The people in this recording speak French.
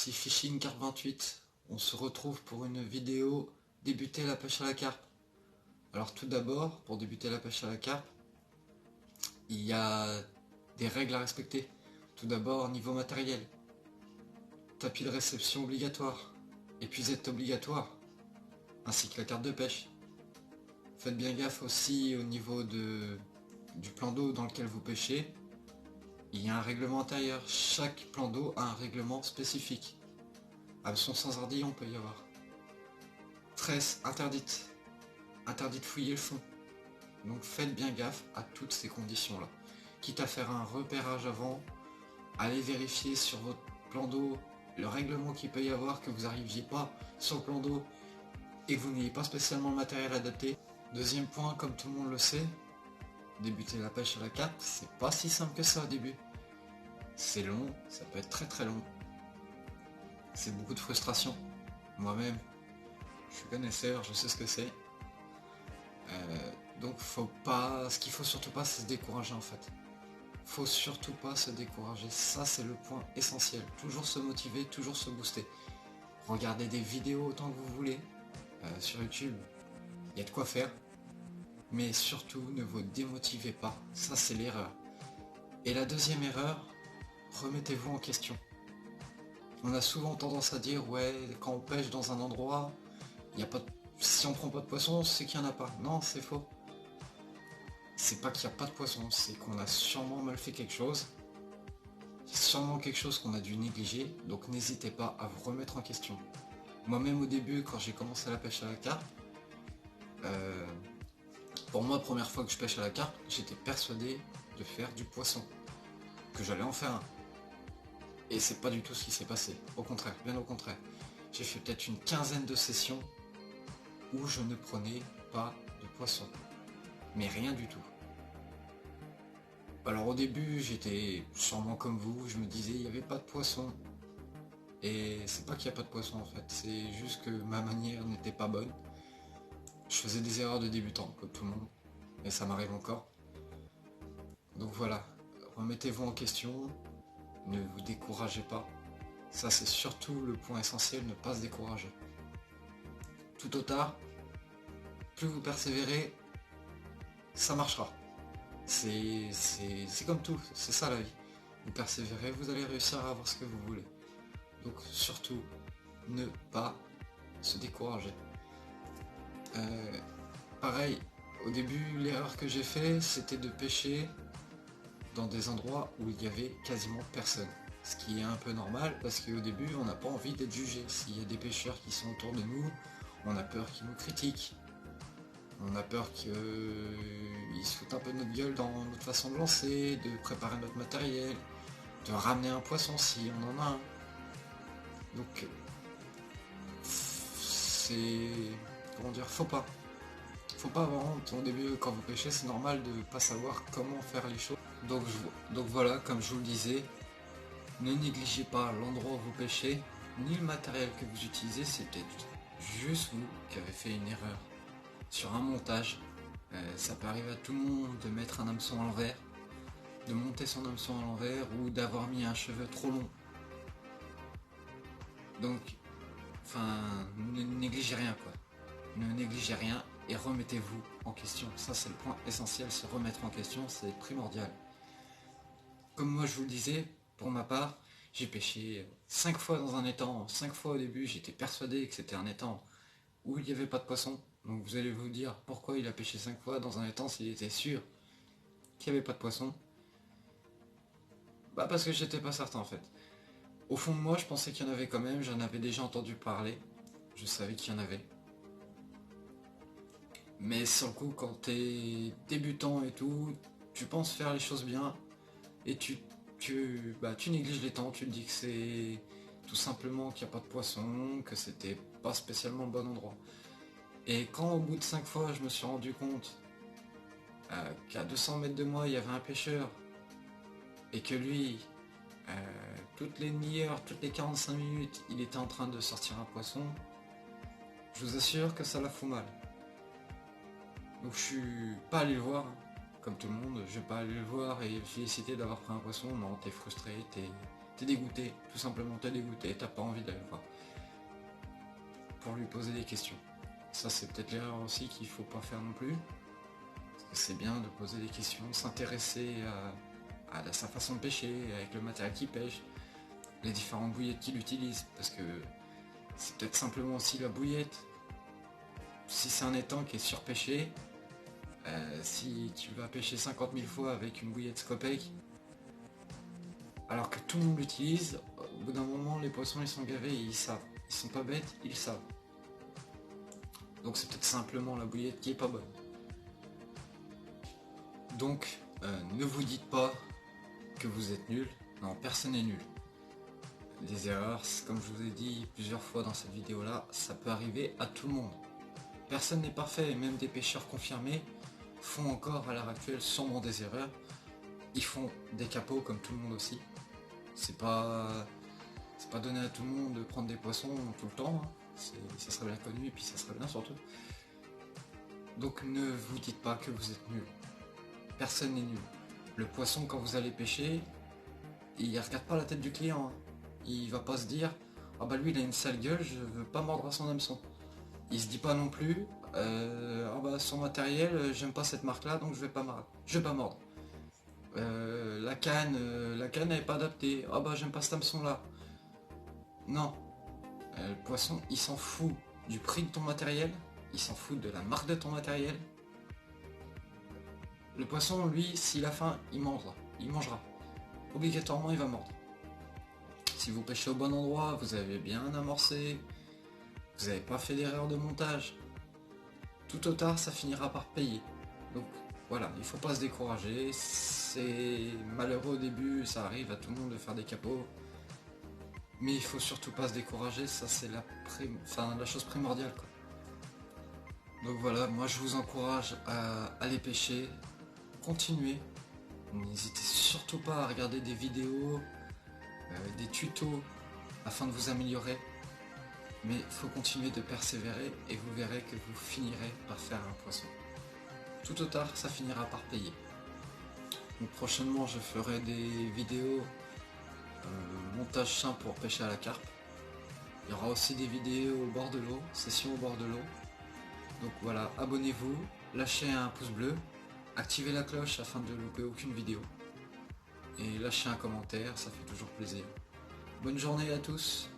ici Fishing Carp 28. On se retrouve pour une vidéo débuter la pêche à la carpe. Alors tout d'abord, pour débuter la pêche à la carpe, il y a des règles à respecter. Tout d'abord, niveau matériel. Tapis de réception obligatoire, épuisette obligatoire, ainsi que la carte de pêche. Faites bien gaffe aussi au niveau du plan d'eau dans lequel vous pêchez. Il y a un règlement intérieur. Chaque plan d'eau a un règlement spécifique. Hameçon sans ardillon peut y avoir. Tresse interdite. Interdit de fouiller le fond. Donc faites bien gaffe à toutes ces conditions-là. Quitte à faire un repérage avant, allez vérifier sur votre plan d'eau le règlement qu'il peut y avoir, que vous n'arriviez pas sur le plan d'eau et que vous n'ayez pas spécialement le matériel adapté. Deuxième point, comme tout le monde le sait, débuter la pêche à la carpe, c'est pas si simple que ça au début. C'est long, ça peut être très très long. C'est beaucoup de frustration. Moi-même, je suis connaisseur, je sais ce que c'est. Donc ce qu'il faut surtout pas, c'est se décourager en fait. Faut surtout pas se décourager, ça c'est le point essentiel. Toujours se motiver, toujours se booster. Regardez des vidéos autant que vous voulez. Sur YouTube, il y a de quoi faire. Mais surtout, ne vous démotivez pas, ça c'est l'erreur. Et la deuxième erreur, remettez-vous en question. On a souvent tendance à dire, ouais, quand on pêche dans un endroit, si on prend pas de poisson, c'est qu'il n'y en a pas. Non, c'est faux. C'est pas qu'il n'y a pas de poisson, c'est qu'on a sûrement mal fait quelque chose. C'est sûrement quelque chose qu'on a dû négliger, donc n'hésitez pas à vous remettre en question. Moi-même au début, quand j'ai commencé la pêche à la carpe, pour moi, première fois que je pêche à la carpe, j'étais persuadé de faire du poisson, que j'allais en faire un. Et c'est pas du tout ce qui s'est passé, au contraire, bien au contraire. J'ai fait peut-être une quinzaine de sessions où je ne prenais pas de poisson, mais rien du tout. Alors au début, j'étais sûrement comme vous, je me disais il n'y avait pas de poisson. Et c'est pas qu'il n'y a pas de poisson en fait, c'est juste que ma manière n'était pas bonne. Je faisais des erreurs de débutant, comme tout le monde, et ça m'arrive encore. Donc voilà, remettez-vous en question, ne vous découragez pas. Ça c'est surtout le point essentiel, ne pas se décourager. Tout au tard, plus vous persévérez, ça marchera. C'est comme tout, c'est ça la vie. Vous persévérez, vous allez réussir à avoir ce que vous voulez. Donc surtout, ne pas se décourager. Pareil, au début, l'erreur que j'ai fait, c'était de pêcher dans des endroits où il y avait quasiment personne. Ce qui est un peu normal, parce qu'au début, on n'a pas envie d'être jugé. S'il y a des pêcheurs qui sont autour de nous, on a peur qu'ils nous critiquent. On a peur qu'ils se foutent un peu de notre gueule dans notre façon de lancer, de préparer notre matériel, de ramener un poisson si on en a un. Donc, c'est... comment dire, faut pas avoir honte. Au début, quand vous pêchez, c'est normal de pas savoir comment faire les choses. Donc voilà, comme je vous le disais, ne négligez pas l'endroit où vous pêchez, ni le matériel que vous utilisez, c'est peut-être juste vous qui avez fait une erreur. Sur un montage, ça peut arriver à tout le monde de mettre un hameçon à l'envers, de monter son hameçon à l'envers ou d'avoir mis un cheveu trop long. Donc, ne négligez rien quoi. Ne négligez rien et remettez-vous en question. Ça c'est le point essentiel, se remettre en question, c'est primordial. Comme moi je vous le disais, pour ma part, j'ai pêché 5 fois dans un étang. 5 fois au début, j'étais persuadé que c'était un étang où il n'y avait pas de poisson. Donc vous allez vous dire pourquoi il a pêché 5 fois dans un étang s'il était sûr qu'il n'y avait pas de poisson. Bah parce que j'étais pas certain en fait. Au fond de moi, je pensais qu'il y en avait quand même, j'en avais déjà entendu parler. Je savais qu'il y en avait. Mais sur le coup, quand t'es débutant et tout, tu penses faire les choses bien et tu négliges les temps, tu te dis que c'est tout simplement qu'il n'y a pas de poisson, que c'était pas spécialement le bon endroit. Et quand au bout de 5 fois, je me suis rendu compte qu'à 200 mètres de moi, il y avait un pêcheur et que lui, toutes les demi-heures, toutes les 45 minutes, il était en train de sortir un poisson, je vous assure que ça la fout mal. Donc je suis pas allé le voir, comme tout le monde, je vais pas aller le voir et le féliciter d'avoir pris un poisson. Non, t'es frustré, t'es dégoûté, tout simplement t'es dégoûté, t'as pas envie d'aller le voir. Pour lui poser des questions. Ça c'est peut-être l'erreur aussi qu'il faut pas faire non plus. Parce que c'est bien de poser des questions, s'intéresser à sa façon de pêcher, avec le matériel qu'il pêche, les différentes bouillettes qu'il utilise, parce que c'est peut-être simplement aussi la bouillette. Si c'est un étang qui est surpêché, si tu vas pêcher 50 000 fois avec une bouillette Scopec, alors que tout le monde l'utilise, au bout d'un moment les poissons ils sont gavés et ils savent. Ils sont pas bêtes, ils savent. Donc c'est peut-être simplement la bouillette qui est pas bonne. Donc ne vous dites pas que vous êtes nul. Non, personne n'est nul. Des erreurs, comme je vous ai dit plusieurs fois dans cette vidéo là, ça peut arriver à tout le monde. Personne n'est parfait, et même des pêcheurs confirmés font encore à l'heure actuelle sûrement des erreurs. Ils font des capots comme tout le monde aussi. C'est pas donné à tout le monde de prendre des poissons tout le temps. Hein. Ça serait bien connu et puis ça serait bien surtout. Donc ne vous dites pas que vous êtes nul. Personne n'est nul. Le poisson, quand vous allez pêcher, il regarde pas la tête du client. Hein. Il va pas se dire ah bah lui il a une sale gueule, je veux pas mordre à son hameçon. Il se dit pas non plus ah bah son matériel, j'aime pas cette marque là donc je vais pas mordre. La canne elle est pas adaptée. Ah bah j'aime pas cet hameçon là. Non. Le poisson il s'en fout du prix de ton matériel, il s'en fout de la marque de ton matériel. Le poisson, lui, s'il a faim, il mangera. Obligatoirement, il va mordre. Si vous pêchez au bon endroit, vous avez bien amorcé, vous n'avez pas fait d'erreur de montage, tout ou tard, ça finira par payer. Donc voilà, il ne faut pas se décourager. C'est malheureux au début, ça arrive à tout le monde de faire des capots. Mais il faut surtout pas se décourager, ça c'est la chose primordiale, quoi. Donc voilà, moi je vous encourage à aller pêcher. Continuez, n'hésitez surtout pas à regarder des vidéos, des tutos afin de vous améliorer, mais il faut continuer de persévérer et vous verrez que vous finirez par faire un poisson. Tout ou tard, ça finira par payer. Donc prochainement, je ferai des vidéos montage simple pour pêcher à la carpe. Il y aura aussi des vidéos au bord de l'eau, sessions au bord de l'eau. Donc voilà, abonnez-vous, lâchez un pouce bleu, activez la cloche afin de ne louper aucune vidéo. Et lâchez un commentaire, ça fait toujours plaisir. Bonne journée à tous.